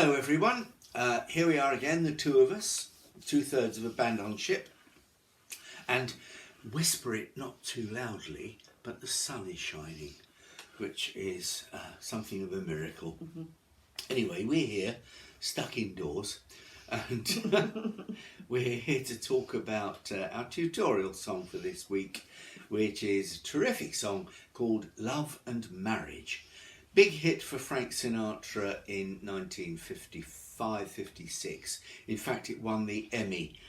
Hello everyone, here we are again, the two of us, 2/3 of a band on ship, and whisper it not too loudly, but the sun is shining, which is something of a miracle. Anyway, we're here, stuck indoors, and we're here to talk about our tutorial song for this week, which is a terrific song called Love and Marriage. Big hit for Frank Sinatra in 1955-56. In fact, it won the Emmy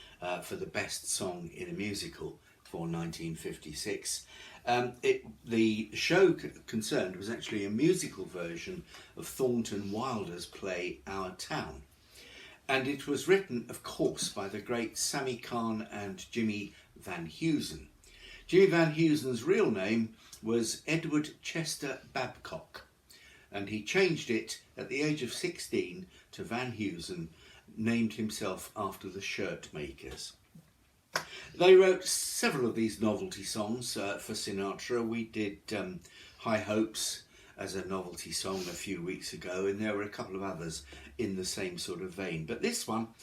for the best song in a musical for 1956. The show concerned was actually a musical version of Thornton Wilder's play Our Town. And it was written, of course, by the great Sammy Cahn and Jimmy Van Heusen. Jimmy Van Heusen's real name was Edward Chester Babcock, and he changed it at the age of 16 to Van Heusen, named himself after the shirt makers. They wrote several of these novelty songs for Sinatra. We did High Hopes as a novelty song a few weeks ago, and there were a couple of others in the same sort of vein. But this one,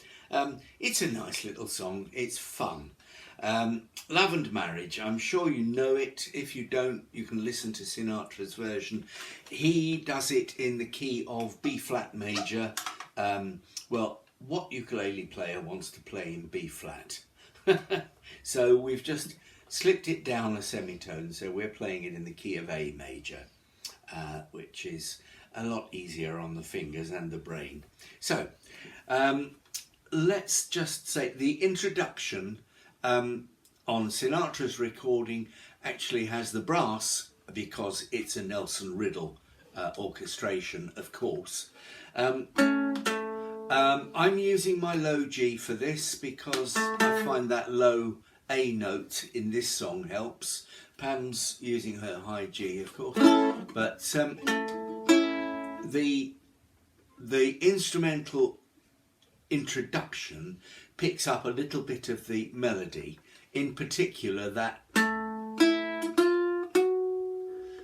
it's a nice little song, it's fun. Love and Marriage, I'm sure you know it. If you don't, you can listen to Sinatra's version. He does it in the key of B flat major. Well, what ukulele player wants to play in B flat? So we've just slipped it down a semitone, so we're playing it in the key of A major, which is a lot easier on the fingers and the brain. So let's just say the introduction on Sinatra's recording actually has the brass, because it's a Nelson Riddle orchestration, of course. I'm using my low G for this because I find that low A note in this song helps. Pam's using her high G, of course, but the instrumental introduction picks up a little bit of the melody, in particular that,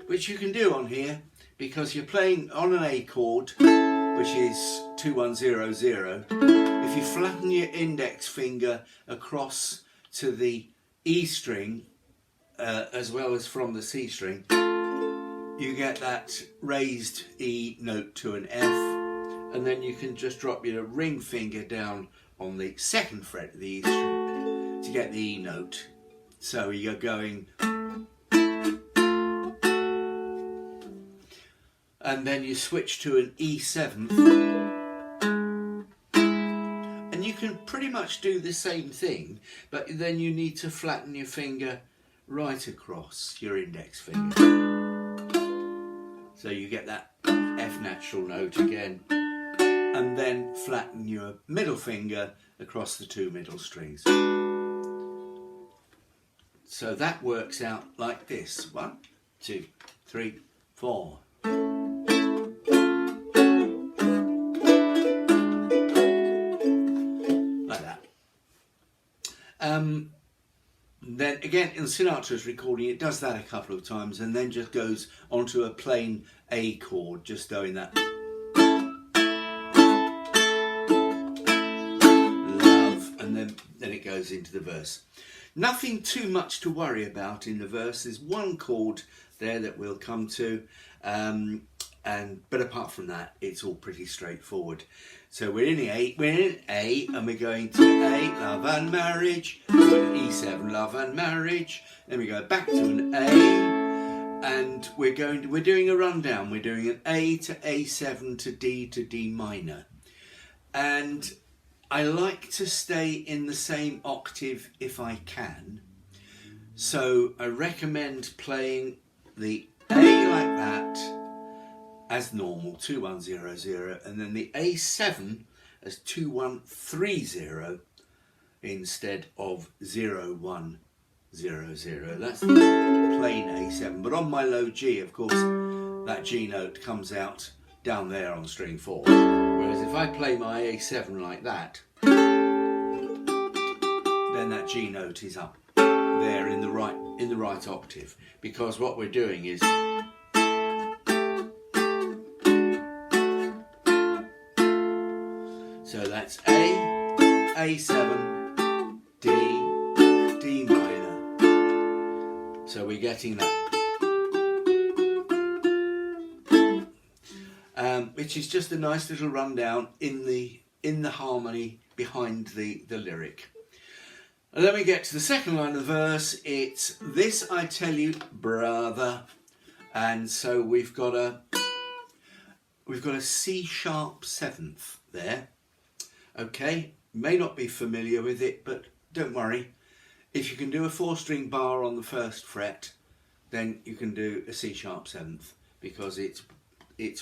which you can do on here because you're playing on an A chord, which is 2-1-0-0. If you flatten your index finger across to the E string, as well as from the C string, you get that raised E note to an F, and then you can just drop your ring finger down on the second fret of the E string to get the E note. So you're going, and then you switch to an E7, and you can pretty much do the same thing, but then you need to flatten your finger right across your index finger, so you get that F natural note again, and then flatten your middle finger across the two middle strings. So that works out like this: 1, 2, 3, 4. Like that. Then again in Sinatra's recording it does that a couple of times, and then just goes onto a plain A chord, just doing that. Love, and then it goes into the verse. Nothing too much to worry about in the verse. There's one chord there that we'll come to, but apart from that, it's all pretty straightforward. So we're in A, and we're going to A, love and marriage. We're going to E7, love and marriage. Then we go back to an A, and we're doing a rundown. We're doing an A to A7 to D minor, and I like to stay in the same octave if I can. So I recommend playing the A like that as normal, 2-1-0-0, and then the A7 as 2-1-3-0 instead of 0-1-0-0. That's plain A7. But on my low G, of course, that G note comes out down there on string 4. Whereas if I play my A7 like that, then that G note is up there in the right octave, because what we're doing is So that's A, A7, D, D minor. So we're getting that. Which is just a nice little rundown in the harmony behind the lyric. And then we get to the second line of the verse. It's "This I tell you, brother," and so we've got a C sharp seventh there. Okay, may not be familiar with it, but don't worry. If you can do a 4-string bar on the first fret, then you can do a C sharp seventh, because it's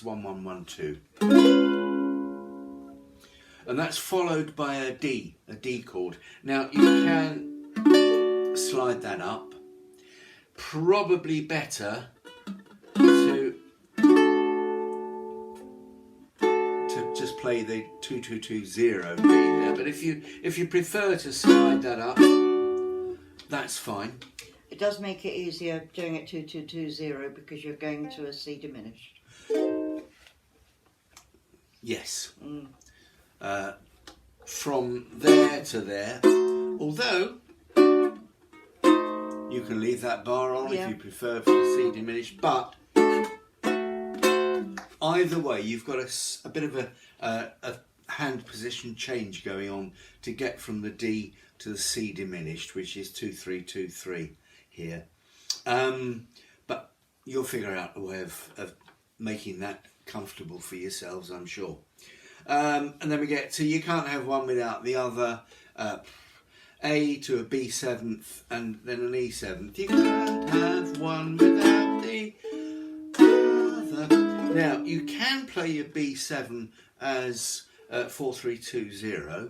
1 1 1 2, and that's followed by a D chord. Now you can slide that up. Probably better to just play the 2 2 2 0 D there. But if you prefer to slide that up, that's fine. It does make it easier doing it 2 2 2 0 because you're going to a C diminished. Yes. From there to there, although you can leave that bar on if you prefer for the C diminished, but either way you've got a bit of a hand position change going on to get from the D to the C diminished, which is 2 3 2 3 here. But you'll figure out a way of making that comfortable for yourselves, I'm sure. And then we get to "You can't have one without the other," A to a B seventh and then an E seventh. You can't have one without the other. Now you can play your B7 as 4 3 2 0,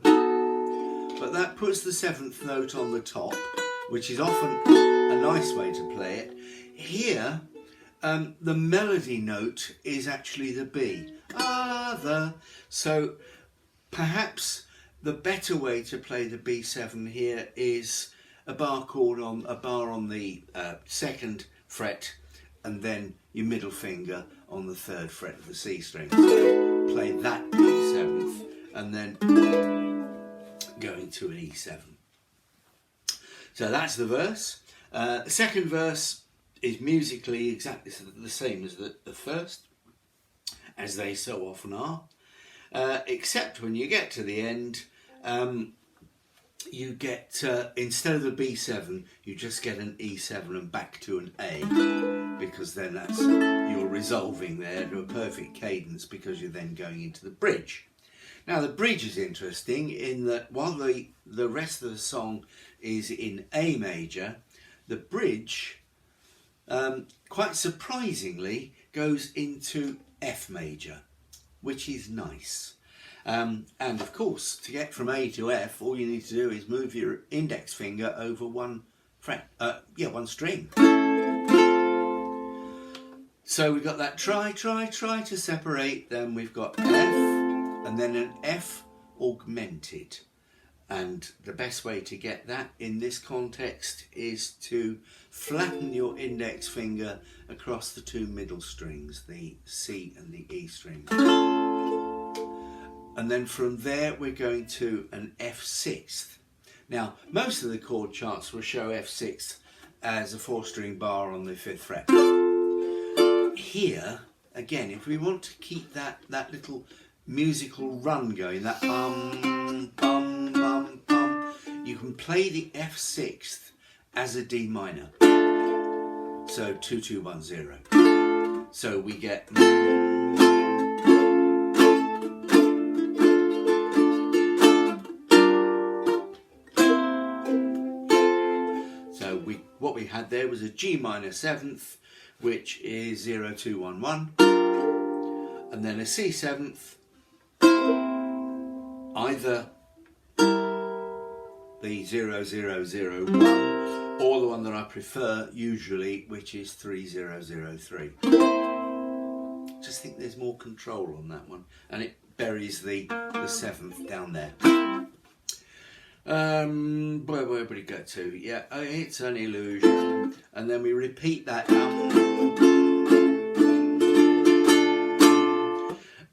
but that puts the 7th note on the top, which is often a nice way to play it. Here the melody note is actually the B. Other. So perhaps the better way to play the B7 here is a bar on the 2nd fret, and then your middle finger on the 3rd fret of the C string. So play that B7th and then going to an E7. So that's the verse. The second verse is musically exactly the same as the first, as they so often are, except when you get to the end, you get, instead of the B7, you just get an E7 and back to an A, because then that's, you're resolving there to a perfect cadence, because you're then going into the bridge. Now the bridge is interesting in that while the rest of the song is in A major, the bridge, quite surprisingly, goes into F major, which is nice. And of course, to get from A to F, all you need to do is move your index finger over one fret, one string. So we've got that try to separate, then we've got F, and then an F augmented. And the best way to get that in this context is to flatten your index finger across the two middle strings, the C and the E string. And then from there we're going to an F6th. Now most of the chord charts will show F6th as a 4-string bar on the 5th fret. Here, again, if we want to keep that little musical run going, that bum bum bum, you can play the F6th as a D minor. So 2 2 1 0. So we get. What we had there was a G minor 7th, which is 0 2 1 1, and then a C 7th, either the 0 0 0 1 or the one that I prefer usually, which is 3 0 0 3. Just think there's more control on that one, and it buries the 7th down there. Where would it go to? Yeah, it's an illusion. And then we repeat that.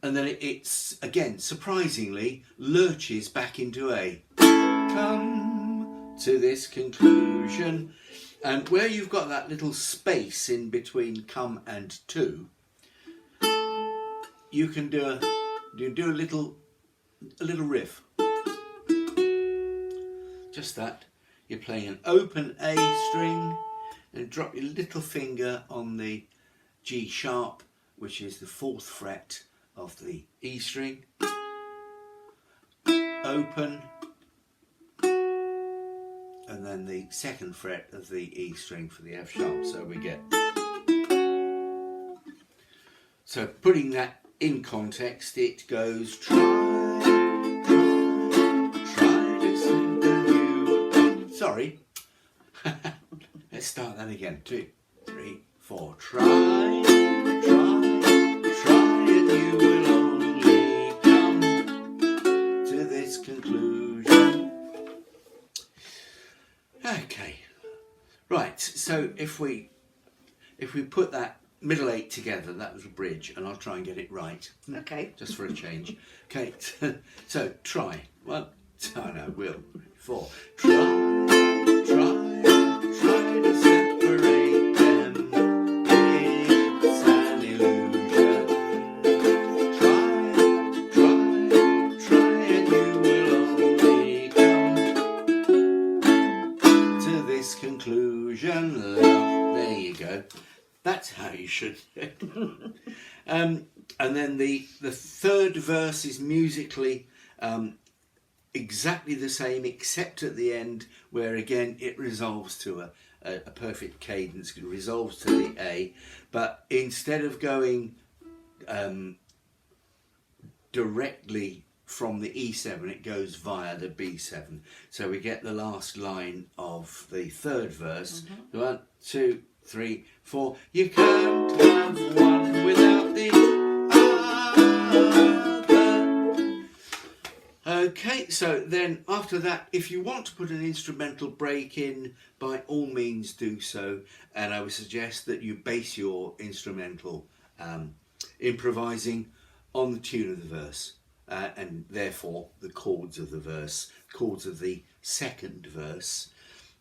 And and then it's again surprisingly lurches back into A. Come to this conclusion, and where you've got that little space in between come and to, you can do a little riff. Just that. You're playing an open A string and drop your little finger on the G sharp, which is the 4th fret of the E string. Open, and then the 2nd fret of the E string for the F sharp. So we get. So putting that in context, it goes try to sing the new. Sorry. Let's start that again. 2, 3, 4. Try, and you will only come to this conclusion. Okay. Right. So if we put that middle 8 together, that was a bridge, and I'll try and get it right. Okay. Just for a change. Okay. So try. 1, 2, no, will. 4. Try to separate them. It's an illusion. Try, and you will only come to this conclusion. Love. There you go. That's how you should do it. And then the 3rd verse is musically exactly the same, except at the end, where again it resolves to a perfect cadence. It resolves to the A, but instead of going directly from the E7, it goes via the B7. So we get the last line of the 3rd verse. 1, 2, 3, 4. You can't have one without the other. Okay, so then after that, if you want to put an instrumental break in, by all means do so. And I would suggest that you base your instrumental improvising on the tune of the verse. And therefore the chords of the verse, chords of the 2nd verse.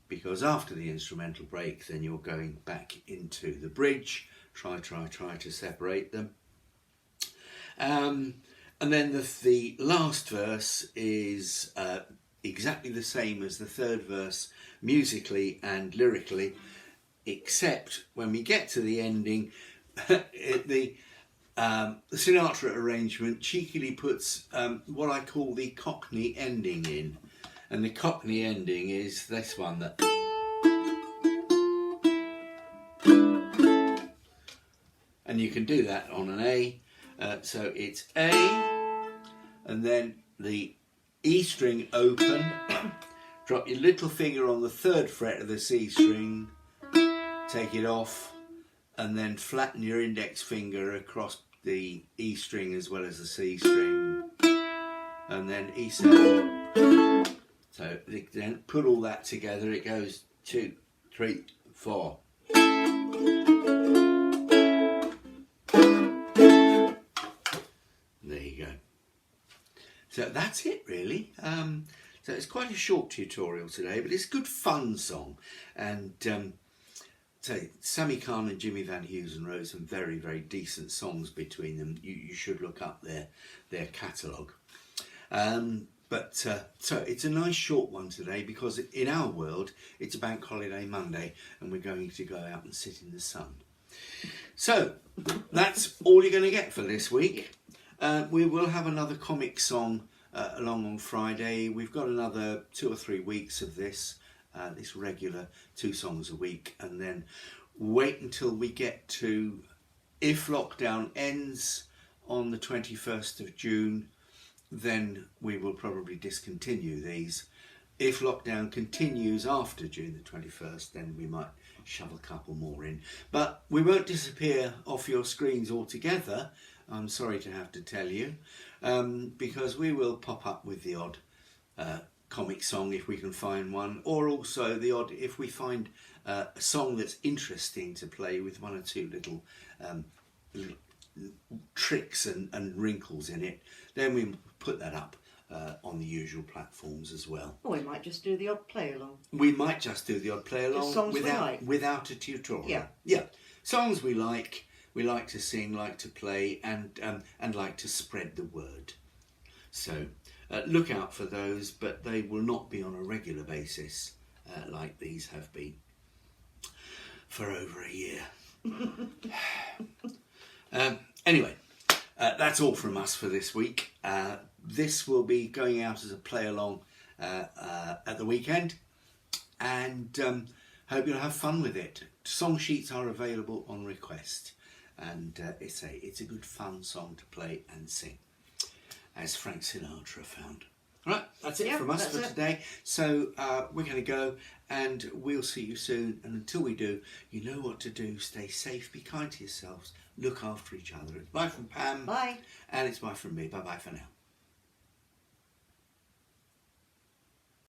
Because after the instrumental break, then you're going back into the bridge. Try to separate them. And then the last verse is exactly the same as the 3rd verse, musically and lyrically, except when we get to the ending, the Sinatra arrangement cheekily puts what I call the Cockney ending in. And the Cockney ending is this one that. And you can do that on an A. So it's A, and then the E string open. Drop your little finger on the 3rd fret of the C string. Take it off, and then flatten your index finger across the E string as well as the C string. And then E7. So then put all that together, it goes 2, 3, 4. There you go. So that's it really. So it's quite a short tutorial today, but it's a good fun song. And so Sammy Kahn and Jimmy Van Heusen wrote some very, very decent songs between them. You should look up their catalogue. So it's a nice short one today because in our world it's a bank holiday Monday and we're going to go out and sit in the sun. So that's all you're going to get for this week. We will have another comic song along on Friday. We've got another 2 or 3 weeks of this regular 2 songs a week, and then wait until we get to if lockdown ends on the 21st of June. Then we will probably discontinue these. If lockdown continues after June the 21st, then we might shove a couple more in. But we won't disappear off your screens altogether, I'm sorry to have to tell you, because we will pop up with the odd comic song if we can find one, or also the odd, if we find a song that's interesting to play with 1 or 2 little tricks and wrinkles in it, then we put that up on the usual platforms as well. Or we might just do the odd play along. We might just do the odd play along songs we like. without a tutorial. Yeah. Songs we like to sing, like to play, and like to spread the word. So look out for those, but they will not be on a regular basis like these have been for over a year. Anyway, that's all from us for this week. This will be going out as a play along at the weekend, and hope you'll have fun with it. Song sheets are available on request, and it's a good fun song to play and sing, as Frank Sinatra found. Right, that's it from us for today. So we're going to go, and we'll see you soon. And until we do, you know what to do. Stay safe, be kind to yourselves, look after each other. It's bye from Pam. Bye. And it's bye from me. Bye-bye for now.